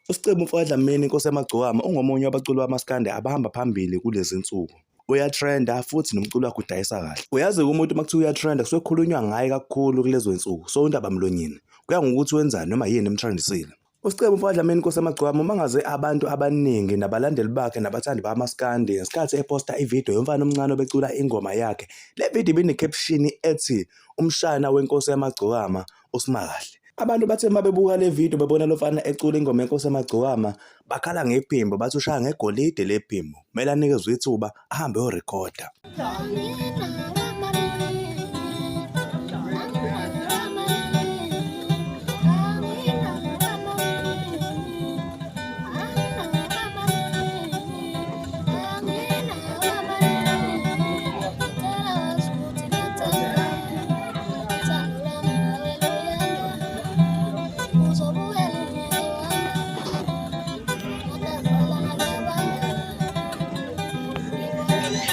Usicimbi umfowedlamini Inkosi Yamagcokama ungomunye wabaculi bamaskandi abahamba phambili kulezi nsuku. Uyatrenda futhi nomculo wakhe udayisa kahle. Uyazi umuntu makuthiwa uyatrenda kusuke kukhulunywa ngaye kakhulu kulezo nsuku. So indaba mlonyeni. Kuya ngokuthi wenzani noma yini emtrendisile. Usicimbi umfowedlamini Inkosi Yamagcokama mangaze abantu abaningi nabalandeli bakhe nabathandi bamaskandi ngesikhathi eposta ivideo yomfana omncane obecula ingoma yakhe. Le video ibine caption ethi umshana wenkosi Yamagcokama usimakahle. Abantu bathe mabebuka le video bebona lo mfana ecula ingoma yenkosi Yamagcokama bakhala ngephimbo bathi ushaya ngegolide lephimbo. Kumele anikezwe ithuba ahambe yorekhoda.